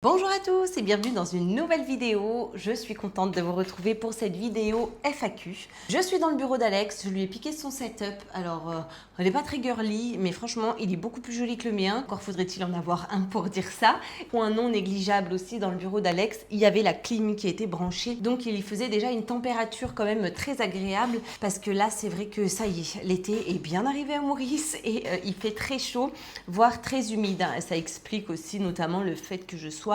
Bonjour à tous et bienvenue dans une nouvelle vidéo. Je suis contente de vous retrouver pour cette vidéo FAQ. Je suis dans le bureau d'Alex, je lui ai piqué son setup. Alors, elle n'est pas très girly, mais franchement, il est beaucoup plus joli que le mien. Encore faudrait-il en avoir un pour dire ça. Point non négligeable aussi, dans le bureau d'Alex, il y avait la clim qui était branchée. Donc, il y faisait déjà une température quand même très agréable. Parce que là, c'est vrai que ça y est, l'été est bien arrivé à Maurice et il fait très chaud, voire très humide. Ça explique aussi notamment le fait que je sois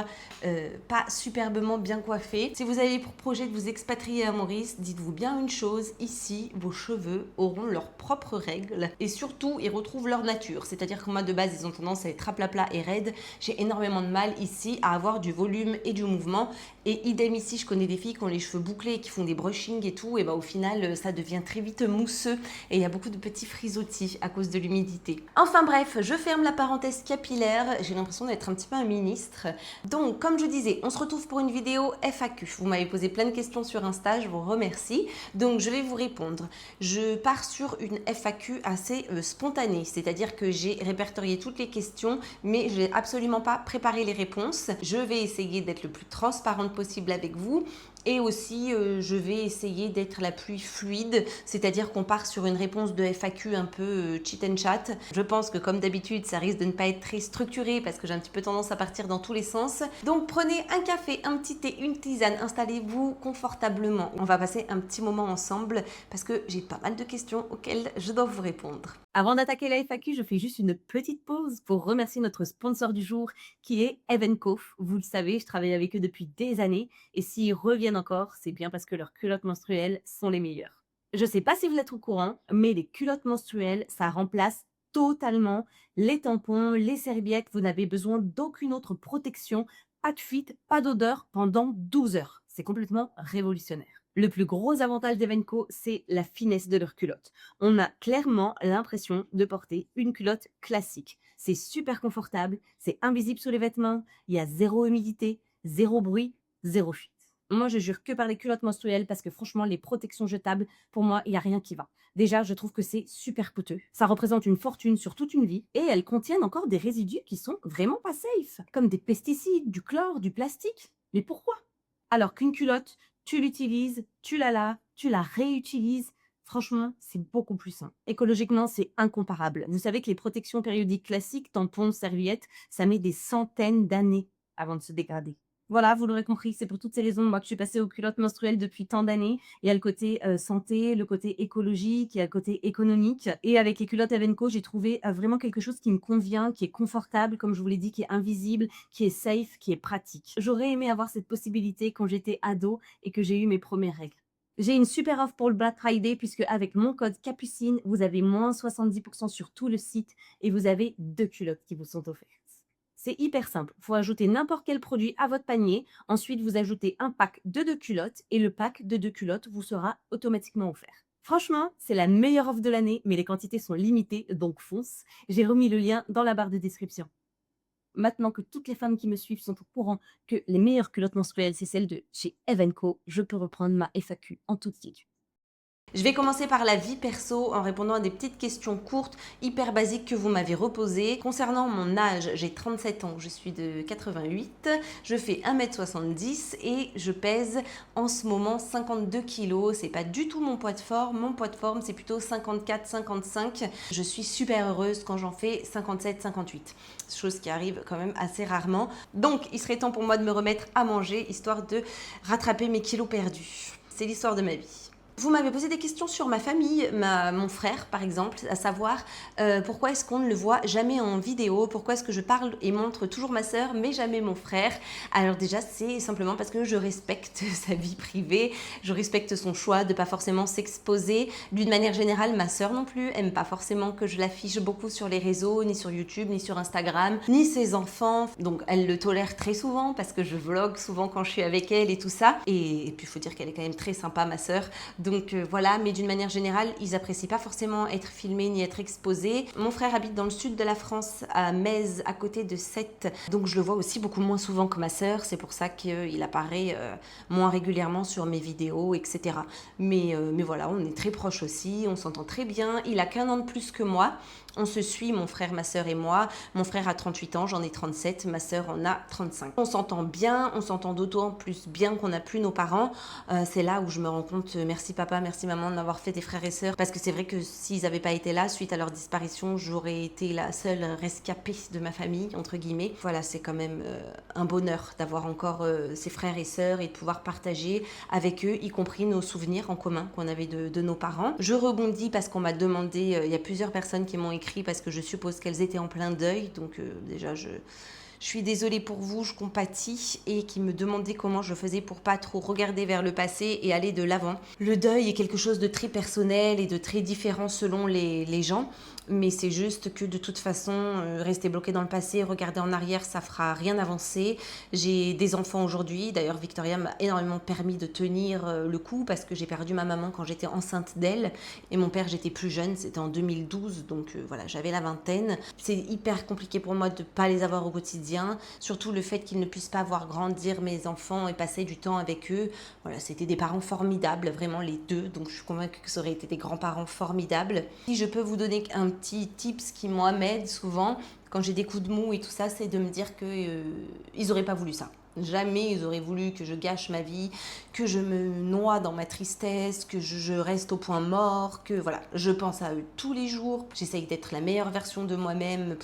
pas superbement bien coiffée. Si vous avez pour projet de vous expatrier à Maurice, dites-vous bien une chose, ici, vos cheveux auront leurs propres règles et surtout, ils retrouvent leur nature. C'est-à-dire que moi, de base, ils ont tendance à être raplapla et raides. J'ai énormément de mal ici à avoir du volume et du mouvement. Et idem ici, je connais des filles qui ont les cheveux bouclés, qui font des brushings et tout. Et bah, au final, ça devient très vite mousseux et il y a beaucoup de petits frisottis à cause de l'humidité. Enfin bref, je ferme la parenthèse capillaire. J'ai l'impression d'être un petit peu un ministre. Donc, comme je disais, on se retrouve pour une vidéo FAQ. Vous m'avez posé plein de questions sur Insta, je vous remercie. Donc, je vais vous répondre. Je pars sur une FAQ assez spontanée, c'est-à-dire que j'ai répertorié toutes les questions, mais je n'ai absolument pas préparé les réponses. Je vais essayer d'être le plus transparente possible avec vous. Et aussi, je vais essayer d'être la plus fluide, c'est-à-dire qu'on part sur une réponse de FAQ un peu cheat and chat. Je pense que comme d'habitude, ça risque de ne pas être très structuré parce que j'ai un petit peu tendance à partir dans tous les sens. Donc prenez un café, un petit thé, une tisane, installez-vous confortablement. On va passer un petit moment ensemble parce que j'ai pas mal de questions auxquelles je dois vous répondre. Avant d'attaquer la FAQ, je fais juste une petite pause pour remercier notre sponsor du jour qui est Evenco. Vous le savez, je travaille avec eux depuis des années et s'ils reviennent encore, c'est bien parce que leurs culottes menstruelles sont les meilleures. Je sais pas si vous êtes au courant, mais les culottes menstruelles, ça remplace totalement les tampons, les serviettes. Vous n'avez besoin d'aucune autre protection, pas de fuite, pas d'odeur pendant 12 heures. C'est complètement révolutionnaire. Le plus gros avantage d'Evenco, c'est la finesse de leurs culottes. On a clairement l'impression de porter une culotte classique. C'est super confortable, c'est invisible sous les vêtements, il y a zéro humidité, zéro bruit, zéro fuite. Moi, je jure que par les culottes menstruelles parce que franchement, les protections jetables, pour moi, il n'y a rien qui va. Déjà, je trouve que c'est super coûteux. Ça représente une fortune sur toute une vie et elles contiennent encore des résidus qui sont vraiment pas safe, comme des pesticides, du chlore, du plastique. Mais pourquoi? Alors qu'une culotte, tu l'utilises, tu la laves, tu la réutilises. Franchement, c'est beaucoup plus sain. Écologiquement, c'est incomparable. Vous savez que les protections périodiques classiques, tampons, serviettes, ça met des centaines d'années avant de se dégrader. Voilà, vous l'aurez compris, c'est pour toutes ces raisons, moi, que je suis passée aux culottes menstruelles depuis tant d'années. Il y a le côté santé, le côté écologique, il y a le côté économique. Et avec les culottes Evenco, j'ai trouvé vraiment quelque chose qui me convient, qui est confortable, comme je vous l'ai dit, qui est invisible, qui est safe, qui est pratique. J'aurais aimé avoir cette possibilité quand j'étais ado et que j'ai eu mes premières règles. J'ai une super offre pour le Black Friday puisque avec mon code Capucine, vous avez moins 70% sur tout le site et vous avez 2 culottes qui vous sont offertes. C'est hyper simple. Il faut ajouter n'importe quel produit à votre panier. Ensuite, vous ajoutez un pack de 2 culottes et le pack de 2 culottes vous sera automatiquement offert. Franchement, c'est la meilleure offre de l'année, mais les quantités sont limitées, donc fonce. J'ai remis le lien dans la barre de description. Maintenant que toutes les femmes qui me suivent sont au courant que les meilleures culottes menstruelles, c'est celles de chez Evenco, je peux reprendre ma FAQ en toute quiétude. Je vais commencer par la vie perso en répondant à des petites questions courtes, hyper basiques que vous m'avez reposées. Concernant mon âge, j'ai 37 ans, je suis de 88, je fais 1m70 et je pèse en ce moment 52 kilos. C'est pas du tout mon poids de forme, mon poids de forme c'est plutôt 54-55. Je suis super heureuse quand j'en fais 57-58, chose qui arrive quand même assez rarement. Donc il serait temps pour moi de me remettre à manger, histoire de rattraper mes kilos perdus. C'est l'histoire de ma vie. Vous m'avez posé des questions sur ma famille, mon frère par exemple, à savoir pourquoi est-ce qu'on ne le voit jamais en vidéo, pourquoi est-ce que je parle et montre toujours ma sœur mais jamais mon frère. Alors déjà c'est simplement parce que je respecte sa vie privée, je respecte son choix de pas forcément s'exposer. D'une manière générale, ma sœur non plus aime pas forcément que je l'affiche beaucoup sur les réseaux, ni sur YouTube, ni sur Instagram, ni ses enfants. Donc elle le tolère très souvent parce que je vlog souvent quand je suis avec elle et tout ça. Et puis il faut dire qu'elle est quand même très sympa ma sœur. Donc voilà, mais d'une manière générale, ils apprécient pas forcément être filmés ni être exposés. Mon frère habite dans le sud de la France, à Metz, à côté de Sète. Donc je le vois aussi beaucoup moins souvent que ma sœur. C'est pour ça qu'il apparaît moins régulièrement sur mes vidéos, etc. Mais voilà, on est très proches aussi, on s'entend très bien. Il a qu'1 an de plus que moi. On se suit, mon frère, ma sœur et moi. Mon frère a 38 ans, j'en ai 37, ma sœur en a 35. On s'entend bien, on s'entend d'autant plus bien qu'on n'a plus nos parents. C'est là où je me rends compte, merci papa, merci maman de m'avoir fait des frères et sœurs. Parce que c'est vrai que s'ils n'avaient pas été là, suite à leur disparition, j'aurais été la seule rescapée de ma famille, entre guillemets. Voilà, c'est quand même un bonheur d'avoir encore ses frères et sœurs et de pouvoir partager avec eux, y compris nos souvenirs en commun qu'on avait de nos parents. Je rebondis parce qu'on m'a demandé, il y a plusieurs personnes qui m'ont écrit parce que je suppose qu'elles étaient en plein deuil. Donc déjà, je suis désolée pour vous, je compatis, et qui me demandaient comment je faisais pour pas trop regarder vers le passé et aller de l'avant. Le deuil est quelque chose de très personnel et de très différent selon les gens, mais c'est juste que de toute façon, rester bloqué dans le passé, regarder en arrière, ça fera rien avancer. J'ai des enfants aujourd'hui, d'ailleurs Victoria m'a énormément permis de tenir le coup parce que j'ai perdu ma maman quand j'étais enceinte d'elle, et mon père j'étais plus jeune, c'était en 2012, donc voilà, j'avais la vingtaine. C'est hyper compliqué pour moi de pas les avoir au quotidien, surtout le fait qu'ils ne puissent pas voir grandir mes enfants et passer du temps avec eux. Voilà, c'était des parents formidables, vraiment les deux, donc je suis convaincue que ça aurait été des grands-parents formidables. Si je peux vous donner un petit tips qui moi m'aide souvent quand j'ai des coups de mou et tout ça, c'est de me dire que ils auraient pas voulu ça. Jamais ils auraient voulu que je gâche ma vie, que je me noie dans ma tristesse, que je reste au point mort, que voilà, je pense à eux tous les jours. J'essaye d'être la meilleure version de moi-même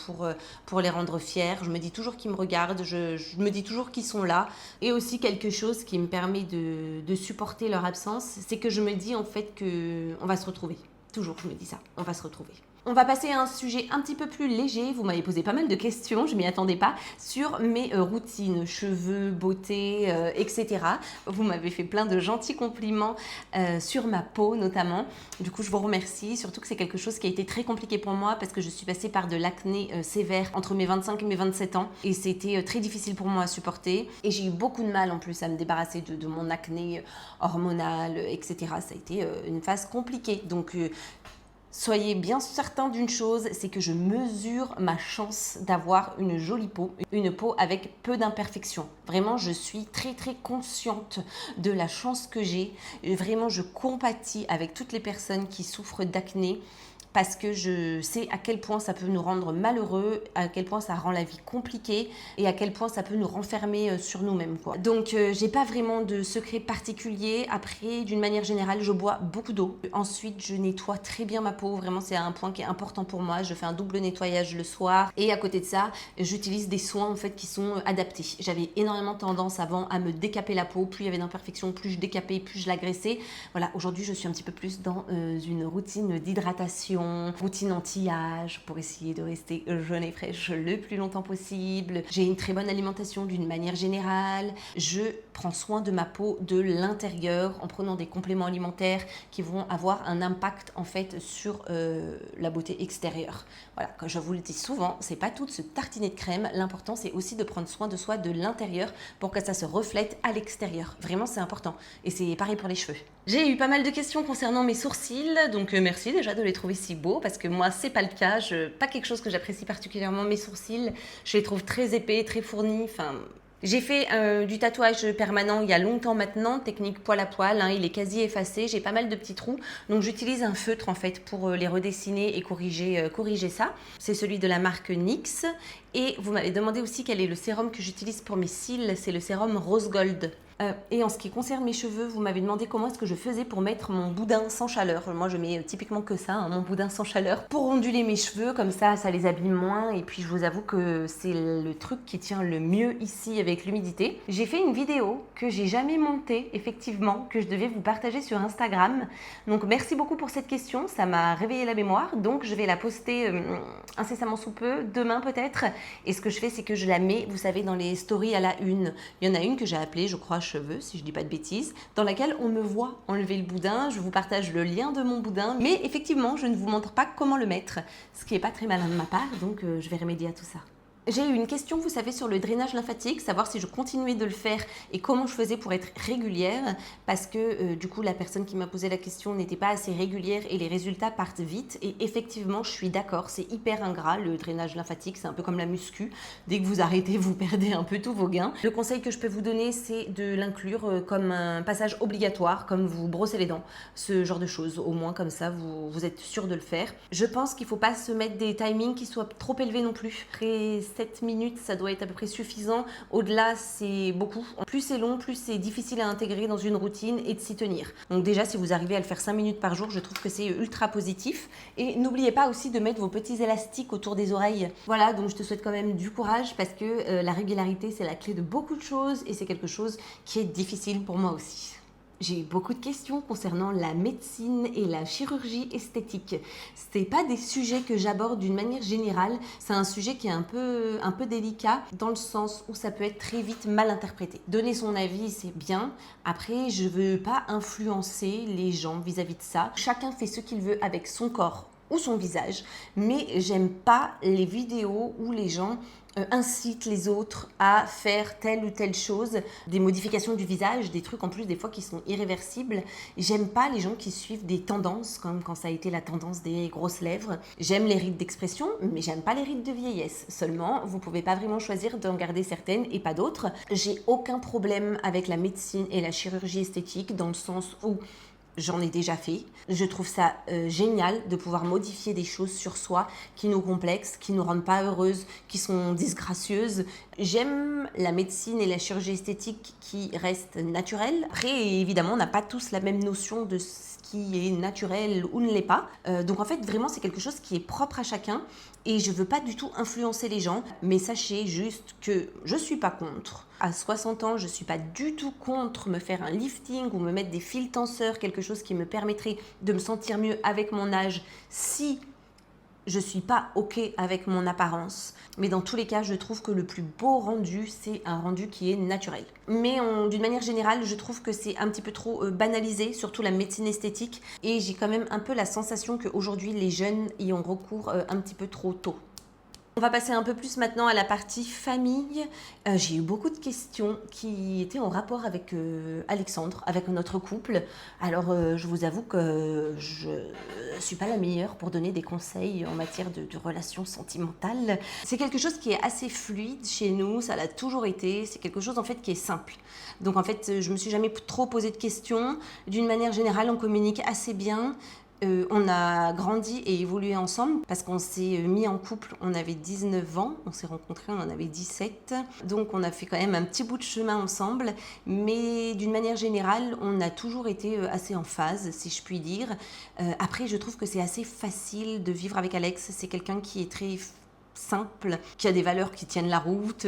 pour les rendre fiers. Je me dis toujours qu'ils me regardent, je me dis toujours qu'ils sont là. Et aussi quelque chose qui me permet de supporter leur absence, c'est que je me dis en fait qu'on va se retrouver. Toujours, je me dis ça, on va se retrouver. On va passer à un sujet un petit peu plus léger. Vous m'avez posé pas mal de questions, je m'y attendais pas, sur mes routines, cheveux, beauté, etc. Vous m'avez fait plein de gentils compliments sur ma peau notamment. Du coup, je vous remercie, surtout que c'est quelque chose qui a été très compliqué pour moi parce que je suis passée par de l'acné sévère entre mes 25 et mes 27 ans et c'était très difficile pour moi à supporter. Et j'ai eu beaucoup de mal en plus à me débarrasser de mon acné hormonal, etc. Ça a été une phase compliquée. Donc, soyez bien certains d'une chose, c'est que je mesure ma chance d'avoir une jolie peau, une peau avec peu d'imperfections. Vraiment, je suis très très consciente de la chance que j'ai. Vraiment, je compatis avec toutes les personnes qui souffrent d'acné, parce que je sais à quel point ça peut nous rendre malheureux, à quel point ça rend la vie compliquée et à quel point ça peut nous renfermer sur nous-mêmes, quoi. Donc j'ai pas vraiment de secret particulier. Après, d'une manière générale, je bois beaucoup d'eau. Ensuite, je nettoie très bien ma peau. Vraiment, c'est un point qui est important pour moi. Je fais un double nettoyage le soir et à côté de ça, j'utilise des soins en fait qui sont adaptés. J'avais énormément tendance avant à me décaper la peau. Plus il y avait d'imperfections, plus je décapais, plus je l'agressais. Voilà, aujourd'hui, je suis un petit peu plus dans une routine d'hydratation, routine anti-âge pour essayer de rester jeune et fraîche le plus longtemps possible. J'ai une très bonne alimentation d'une manière générale. Je prends soin de ma peau de l'intérieur en prenant des compléments alimentaires qui vont avoir un impact en fait sur la beauté extérieure. Voilà, comme je vous le dis souvent, c'est pas tout de se tartiner de crème. L'important c'est aussi de prendre soin de soi de l'intérieur pour que ça se reflète à l'extérieur. Vraiment, c'est important. Et c'est pareil pour les cheveux. J'ai eu pas mal de questions concernant mes sourcils, donc merci déjà de les trouver si beaux, parce que moi c'est pas le cas, pas quelque chose que j'apprécie particulièrement mes sourcils, je les trouve très épais, très fournis, enfin... J'ai fait du tatouage permanent il y a longtemps maintenant, technique poil à poil, il est quasi effacé, j'ai pas mal de petits trous, donc j'utilise un feutre en fait pour les redessiner et corriger ça. C'est celui de la marque NYX, et vous m'avez demandé aussi quel est le sérum que j'utilise pour mes cils, c'est le sérum Rose Gold. Et en ce qui concerne mes cheveux, vous m'avez demandé comment est-ce que je faisais pour mettre mon boudin sans chaleur. Moi, je mets typiquement que ça, mon boudin sans chaleur, pour onduler mes cheveux, comme ça les abîme moins. Et puis, je vous avoue que c'est le truc qui tient le mieux ici avec l'humidité. J'ai fait une vidéo que j'ai jamais montée, effectivement, que je devais vous partager sur Instagram. Donc, merci beaucoup pour cette question, ça m'a réveillé la mémoire. Donc, je vais la poster incessamment sous peu, demain peut-être. Et ce que je fais, c'est que je la mets, vous savez, dans les stories à la une. Il y en a une que j'ai appelée, je crois, cheveux, si je dis pas de bêtises, dans laquelle on me voit enlever le boudin. Je vous partage le lien de mon boudin, mais effectivement, je ne vous montre pas comment le mettre, ce qui est pas très malin de ma part, donc je vais remédier à tout ça. J'ai eu une question, vous savez, sur le drainage lymphatique, savoir si je continuais de le faire et comment je faisais pour être régulière, parce que du coup, la personne qui m'a posé la question n'était pas assez régulière et les résultats partent vite. Et effectivement, je suis d'accord, c'est hyper ingrat le drainage lymphatique, c'est un peu comme la muscu. Dès que vous arrêtez, vous perdez un peu tous vos gains. Le conseil que je peux vous donner, c'est de l'inclure comme un passage obligatoire, comme vous brossez les dents, ce genre de choses. Au moins, comme ça, vous êtes sûr de le faire. Je pense qu'il ne faut pas se mettre des timings qui soient trop élevés non plus. Après 7 minutes, ça doit être à peu près suffisant. Au-delà, c'est beaucoup. Plus c'est long, plus c'est difficile à intégrer dans une routine et de s'y tenir. Donc déjà, si vous arrivez à le faire 5 minutes par jour, je trouve que c'est ultra positif. Et n'oubliez pas aussi de mettre vos petits élastiques autour des oreilles. Voilà, donc je te souhaite quand même du courage parce que la régularité, c'est la clé de beaucoup de choses et c'est quelque chose qui est difficile pour moi aussi. J'ai beaucoup de questions concernant la médecine et la chirurgie esthétique. C'est pas des sujets que j'aborde d'une manière générale. C'est un sujet qui est un peu délicat dans le sens où ça peut être très vite mal interprété. Donner son avis, c'est bien. Après, je veux pas influencer les gens vis-à-vis de ça. Chacun fait ce qu'il veut avec son corps ou son visage, mais j'aime pas les vidéos où les gens incitent les autres à faire telle ou telle chose, des modifications du visage, des trucs en plus des fois qui sont irréversibles. J'aime pas les gens qui suivent des tendances, comme quand ça a été la tendance des grosses lèvres. J'aime les rides d'expression, mais j'aime pas les rides de vieillesse. Seulement, vous pouvez pas vraiment choisir d'en garder certaines et pas d'autres. J'ai aucun problème avec la médecine et la chirurgie esthétique dans le sens où j'en ai déjà fait. Je trouve ça génial de pouvoir modifier des choses sur soi qui nous complexent, qui nous rendent pas heureuses, qui sont disgracieuses. J'aime la médecine et la chirurgie esthétique qui restent naturelles. Après, évidemment, on n'a pas tous la même notion de ce qui est naturel ou ne l'est pas. Donc en fait, vraiment, c'est quelque chose qui est propre à chacun et je veux pas du tout influencer les gens. Mais sachez juste que je suis pas contre. À 60 ans, je suis pas du tout contre me faire un lifting ou me mettre des fils tenseurs, quelque chose qui me permettrait de me sentir mieux avec mon âge si je suis pas OK avec mon apparence. Mais dans tous les cas, je trouve que le plus beau rendu, c'est un rendu qui est naturel. Mais d'une manière générale, je trouve que c'est un petit peu trop banalisé, surtout la médecine esthétique. Et j'ai quand même un peu la sensation qu'aujourd'hui, les jeunes y ont recours un petit peu trop tôt. On va passer un peu plus maintenant à la partie famille. J'ai eu beaucoup de questions qui étaient en rapport avec Alexandre, avec notre couple. Alors, je vous avoue que je ne suis pas la meilleure pour donner des conseils en matière de relations sentimentales. C'est quelque chose qui est assez fluide chez nous, ça l'a toujours été. C'est quelque chose en fait qui est simple. Donc en fait, je me suis jamais trop posé de questions. D'une manière générale, on communique assez bien. On a grandi et évolué ensemble parce qu'on s'est mis en couple, on avait 19 ans, on s'est rencontrés, on en avait 17. Donc on a fait quand même un petit bout de chemin ensemble, mais d'une manière générale, on a toujours été assez en phase, si je puis dire. Après, je trouve que c'est assez facile de vivre avec Alex, c'est quelqu'un qui est très simple, qui a des valeurs qui tiennent la route.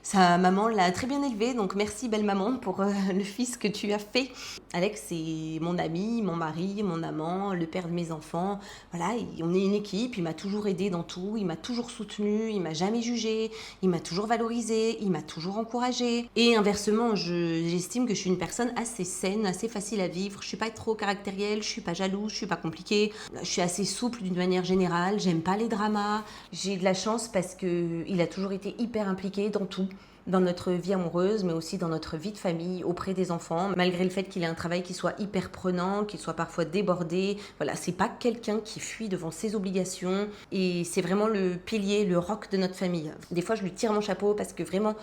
Sa maman l'a très bien élevé, donc merci belle maman pour le fils que tu as fait. Alex, c'est mon ami, mon mari, mon amant, le père de mes enfants. Voilà, on est une équipe, il m'a toujours aidé dans tout, il m'a toujours soutenu, il m'a jamais jugé, il m'a toujours valorisé, il m'a toujours encouragé. Et inversement, j'estime que je suis une personne assez saine, assez facile à vivre. Je suis pas trop caractérielle, je suis pas jalouse, je suis pas compliquée. Je suis assez souple d'une manière générale, j'aime pas les dramas. J'ai de la chance parce qu'il a toujours été hyper impliqué dans tout, dans notre vie amoureuse, mais aussi dans notre vie de famille, auprès des enfants, malgré le fait qu'il ait un travail qui soit hyper prenant, qu'il soit parfois débordé. Voilà, c'est pas quelqu'un qui fuit devant ses obligations et c'est vraiment le pilier, le roc de notre famille. Des fois, je lui tire mon chapeau parce que vraiment,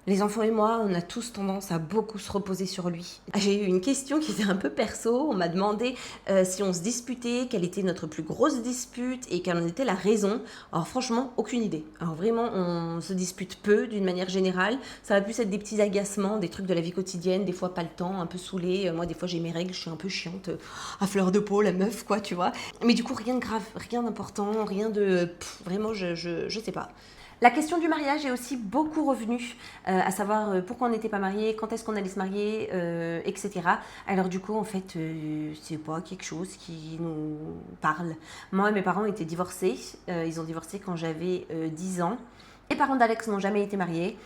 les enfants et moi, on a tous tendance à beaucoup se reposer sur lui. J'ai eu une question qui était un peu perso. On m'a demandé si on se disputait, quelle était notre plus grosse dispute et quelle en était la raison. Alors franchement, aucune idée. Alors vraiment, on se dispute peu d'une manière générale. Ça va plus être des petits agacements, des trucs de la vie quotidienne, des fois pas le temps, un peu saoulée. Moi, des fois, j'ai mes règles, je suis un peu chiante, à fleur de peau, la meuf, quoi, tu vois. Mais du coup, rien de grave, rien d'important, rien de... vraiment, je sais pas. La question du mariage est aussi beaucoup revenue, à savoir pourquoi on n'était pas mariés, quand est-ce qu'on allait se marier, etc. Alors du coup, en fait, c'est pas quelque chose qui nous parle. Moi et mes parents étaient divorcés, ils ont divorcé quand j'avais 10 ans. Les parents d'Alex n'ont jamais été mariés.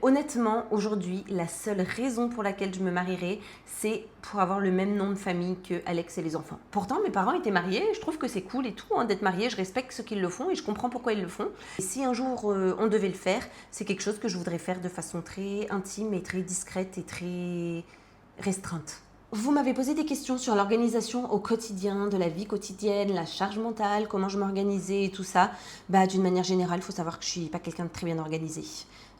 Honnêtement, aujourd'hui, la seule raison pour laquelle je me marierai, c'est pour avoir le même nom de famille que Alex et les enfants. Pourtant, mes parents étaient mariés, je trouve que c'est cool et tout hein, d'être mariés, je respecte ceux qui le font et je comprends pourquoi ils le font. Et si un jour on devait le faire, c'est quelque chose que je voudrais faire de façon très intime et très discrète et très restreinte. Vous m'avez posé des questions sur l'organisation au quotidien, de la vie quotidienne, la charge mentale, comment je m'organisais et tout ça. D'une manière générale, il faut savoir que je suis pas quelqu'un de très bien organisé.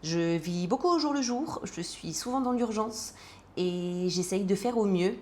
Je vis beaucoup au jour le jour, je suis souvent dans l'urgence et j'essaye de faire au mieux.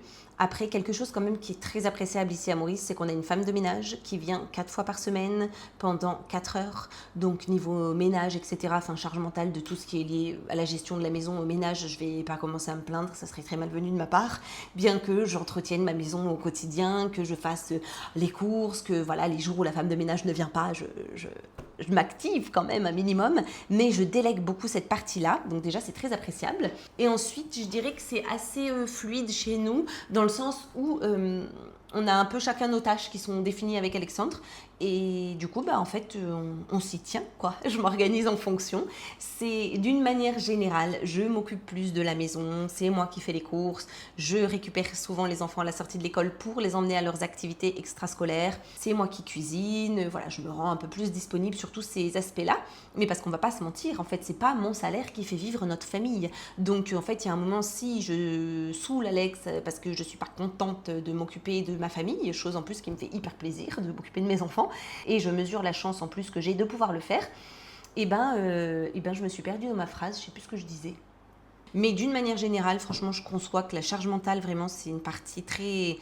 Après, quelque chose quand même qui est très appréciable ici à Maurice, c'est qu'on a une femme de ménage qui vient 4 fois par semaine pendant 4 heures. Donc niveau ménage, etc., enfin charge mentale de tout ce qui est lié à la gestion de la maison, au ménage, je vais pas commencer à me plaindre, ça serait très malvenu de ma part. Bien que j'entretienne ma maison au quotidien, que je fasse les courses, que voilà, les jours où la femme de ménage ne vient pas, je m'active quand même un minimum, mais je délègue beaucoup cette partie-là, donc déjà c'est très appréciable. Et ensuite, je dirais que c'est assez fluide chez nous, dans le sens où on a un peu chacun nos tâches qui sont définies avec Alexandre, et du coup, en fait, on s'y tient, quoi. Je m'organise en fonction. C'est d'une manière générale, je m'occupe plus de la maison, c'est moi qui fais les courses, je récupère souvent les enfants à la sortie de l'école pour les emmener à leurs activités extrascolaires, c'est moi qui cuisine, voilà, je me rends un peu plus disponible sur tous ces aspects-là, mais parce qu'on va pas se mentir, en fait, c'est pas mon salaire qui fait vivre notre famille. Donc, en fait, il y a un moment, si je saoule Alex parce que je suis pas contente de m'occuper de ma famille, chose en plus qui me fait hyper plaisir de m'occuper de mes enfants, et je mesure la chance en plus que j'ai de pouvoir le faire, je me suis perdue dans ma phrase, je sais plus ce que je disais. Mais d'une manière générale, franchement, je conçois que la charge mentale, vraiment, c'est une partie très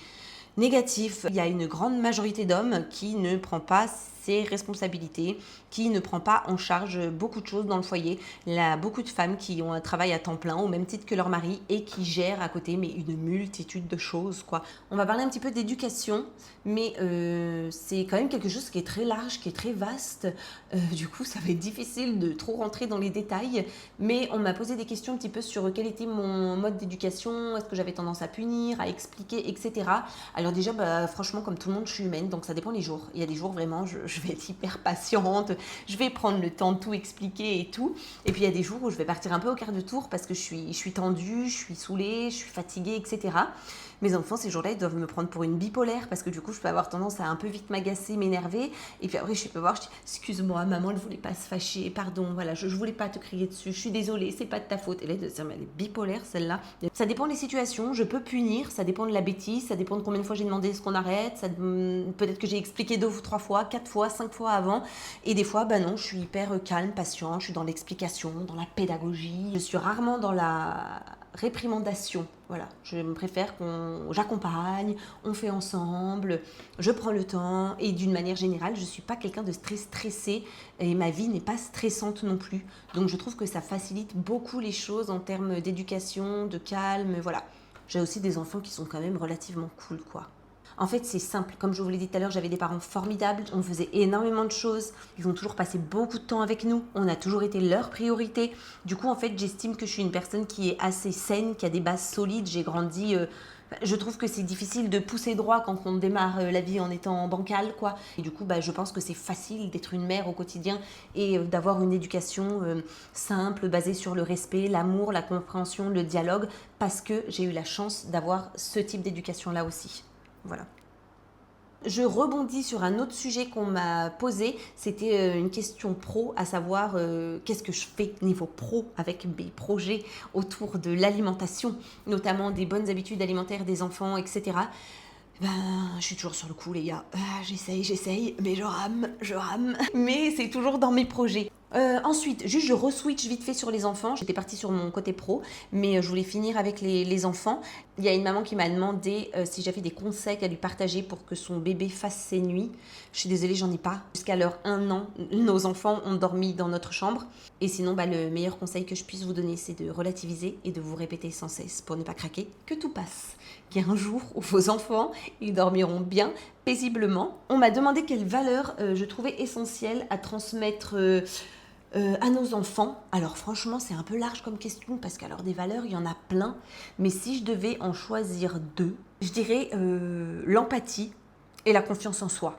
négative. Il y a une grande majorité d'hommes qui ne prend pas ses responsabilités, qui ne prend pas en charge beaucoup de choses dans le foyer. Il y a beaucoup de femmes qui ont un travail à temps plein au même titre que leur mari et qui gèrent à côté mais une multitude de choses, quoi. On va parler un petit peu d'éducation, mais c'est quand même quelque chose qui est très large, qui est très vaste. Du coup, ça va être difficile de trop rentrer dans les détails, mais on m'a posé des questions un petit peu sur quel était mon mode d'éducation, est-ce que j'avais tendance à punir, à expliquer, etc. Alors déjà, franchement, comme tout le monde, je suis humaine, donc ça dépend les jours. Il y a des jours, vraiment, je vais être hyper patiente, je vais prendre le temps de tout expliquer et tout. Et puis il y a des jours où je vais partir un peu au quart de tour parce que je suis tendue, je suis saoulée, je suis fatiguée, etc. Mes enfants, ces jours-là, ils doivent me prendre pour une bipolaire parce que du coup, je peux avoir tendance à un peu vite m'agacer, m'énerver. Et puis après, je peux voir, je dis excuse-moi, maman, elle ne voulait pas se fâcher, pardon, voilà, je voulais pas te crier dessus, je suis désolée, c'est pas de ta faute. Et là, de dire, mais elle est bipolaire, celle-là. Ça dépend des situations, je peux punir, ça dépend de la bêtise, ça dépend de combien de fois j'ai demandé ce qu'on arrête, peut-être que j'ai expliqué 2 ou 3 fois, 4 fois, 5 fois avant. Et des fois, non, je suis hyper calme, patiente, je suis dans l'explication, dans la pédagogie. Je suis rarement dans la réprimandation. Voilà, je me préfère j'accompagne, on fait ensemble, je prends le temps et d'une manière générale, je ne suis pas quelqu'un de très stressé et ma vie n'est pas stressante non plus. Donc je trouve que ça facilite beaucoup les choses en termes d'éducation, de calme, voilà. J'ai aussi des enfants qui sont quand même relativement cool, quoi. En fait, c'est simple. Comme je vous l'ai dit tout à l'heure, j'avais des parents formidables. On faisait énormément de choses. Ils ont toujours passé beaucoup de temps avec nous. On a toujours été leur priorité. Du coup, en fait, j'estime que je suis une personne qui est assez saine, qui a des bases solides. J'ai grandi... je trouve que c'est difficile de pousser droit quand on démarre la vie en étant bancal, quoi. Et du coup, je pense que c'est facile d'être une mère au quotidien et d'avoir une éducation simple, basée sur le respect, l'amour, la compréhension, le dialogue, parce que j'ai eu la chance d'avoir ce type d'éducation-là aussi. Voilà. Je rebondis sur un autre sujet qu'on m'a posé, c'était une question pro, à savoir qu'est-ce que je fais niveau pro avec mes projets autour de l'alimentation, notamment des bonnes habitudes alimentaires des enfants, etc. Je suis toujours sur le coup, les gars. J'essaye, mais je rame. Mais c'est toujours dans mes projets. Ensuite, juste je re-switch vite fait sur les enfants. J'étais partie sur mon côté pro, mais je voulais finir avec les enfants. Il y a une maman qui m'a demandé si j'avais des conseils à lui partager pour que son bébé fasse ses nuits. Je suis désolée, j'en ai pas. Jusqu'à leur 1 an, nos enfants ont dormi dans notre chambre. Et sinon, le meilleur conseil que je puisse vous donner, c'est de relativiser et de vous répéter sans cesse, pour ne pas craquer, que tout passe. Qu'il y a un jour où vos enfants, ils dormiront bien, paisiblement. On m'a demandé quelles valeurs je trouvais essentielles à transmettre à nos enfants. Alors franchement, c'est un peu large comme question, parce qu'alors des valeurs, il y en a plein. Mais si je devais en choisir 2, je dirais l'empathie et la confiance en soi.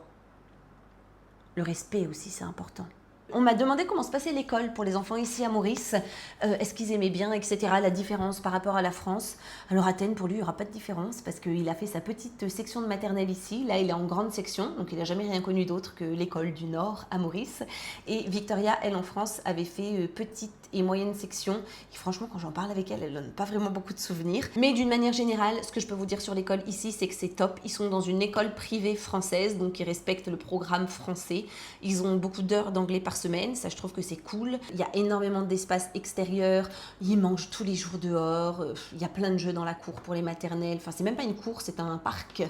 Le respect aussi, c'est important. On m'a demandé comment se passait l'école pour les enfants ici à Maurice. Est-ce qu'ils aimaient bien, etc. La différence par rapport à la France. Alors Athènes, pour lui, il n'y aura pas de différence parce qu'il a fait sa petite section de maternelle ici. Là, il est en grande section, donc il n'a jamais rien connu d'autre que l'école du Nord à Maurice. Et Victoria, elle, en France, avait fait petite et moyenne section. Et franchement, quand j'en parle avec elle, elle donne pas vraiment beaucoup de souvenirs. Mais d'une manière générale, ce que je peux vous dire sur l'école ici, c'est que c'est top. Ils sont dans une école privée française, donc ils respectent le programme français. Ils ont beaucoup d'heures d'anglais par semaine, ça je trouve que c'est cool. Il y a énormément d'espace extérieur, ils mangent tous les jours dehors, il y a plein de jeux dans la cour pour les maternelles, enfin c'est même pas une cour, c'est un parc.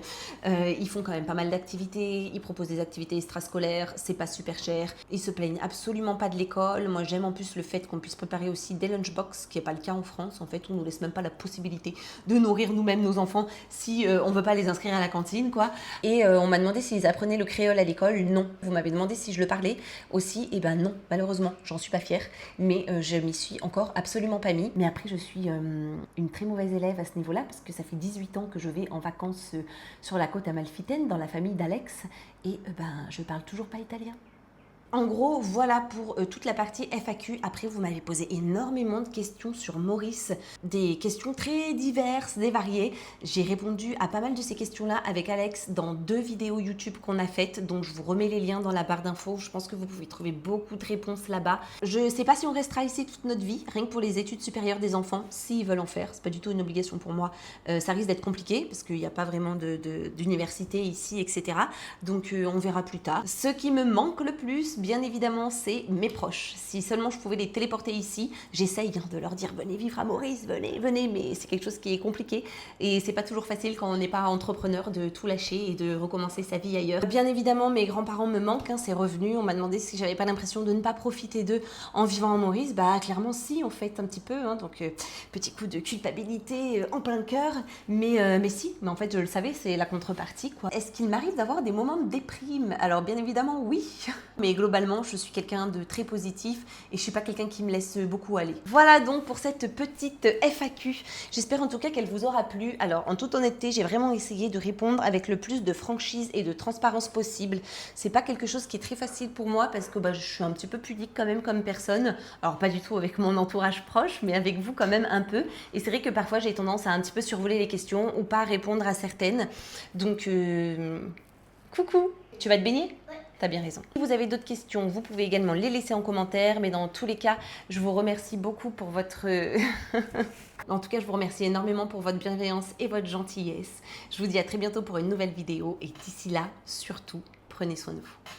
Ils font quand même pas mal d'activités, ils proposent des activités extrascolaires, c'est pas super cher, ils se plaignent absolument pas de l'école. Moi j'aime en plus le fait qu'on puisse préparer aussi des lunchbox, ce qui n'est pas le cas en France en fait, où on nous laisse même pas la possibilité de nourrir nous-mêmes nos enfants si on veut pas les inscrire à la cantine quoi. Et on m'a demandé s'ils apprenaient le créole à l'école, non. Vous m'avez demandé si je le parlais aussi, et ben non, malheureusement, j'en suis pas fière, mais je m'y suis encore absolument pas mis. Mais après, je suis une très mauvaise élève à ce niveau-là, parce que ça fait 18 ans que je vais en vacances sur la côte amalfitaine, dans la famille d'Alex, et ben je parle toujours pas italien. En gros, voilà pour toute la partie FAQ. Après, vous m'avez posé énormément de questions sur Maurice, des questions très diverses, des variées. J'ai répondu à pas mal de ces questions-là avec Alex dans 2 vidéos YouTube qu'on a faites, donc je vous remets les liens dans la barre d'infos. Je pense que vous pouvez trouver beaucoup de réponses là-bas. Je sais pas si on restera ici toute notre vie, rien que pour les études supérieures des enfants, s'ils veulent en faire. C'est pas du tout une obligation pour moi. Ça risque d'être compliqué, parce qu'il n'y a pas vraiment d'université ici, etc. Donc on verra plus tard. Ce qui me manque le plus, bien évidemment, c'est mes proches. Si seulement je pouvais les téléporter ici, j'essaye de leur dire venez vivre à Maurice, venez, mais c'est quelque chose qui est compliqué et c'est pas toujours facile quand on n'est pas entrepreneur de tout lâcher et de recommencer sa vie ailleurs. Bien évidemment, mes grands-parents me manquent, c'est revenu. On m'a demandé si j'avais pas l'impression de ne pas profiter d'eux en vivant à Maurice. Bah clairement si, en fait, un petit peu. Donc petit coup de culpabilité en plein cœur, mais si. Mais en fait, je le savais, c'est la contrepartie quoi. Est-ce qu'il m'arrive d'avoir des moments de déprime? Alors bien évidemment oui, mais globalement je suis quelqu'un de très positif et je suis pas quelqu'un qui me laisse beaucoup aller. Voilà donc pour cette petite FAQ. J'espère en tout cas qu'elle vous aura plu. Alors en toute honnêteté, j'ai vraiment essayé de répondre avec le plus de franchise et de transparence possible. C'est pas quelque chose qui est très facile pour moi parce que je suis un petit peu pudique quand même comme personne. Alors pas du tout avec mon entourage proche, mais avec vous quand même un peu. Et c'est vrai que parfois j'ai tendance à un petit peu survoler les questions ou pas répondre à certaines. Donc coucou, tu vas te baigner ? Ouais. T'as bien raison. Si vous avez d'autres questions, vous pouvez également les laisser en commentaire, mais dans tous les cas, je vous remercie beaucoup pour votre... En tout cas, je vous remercie énormément pour votre bienveillance et votre gentillesse. Je vous dis à très bientôt pour une nouvelle vidéo, et d'ici là, surtout, prenez soin de vous.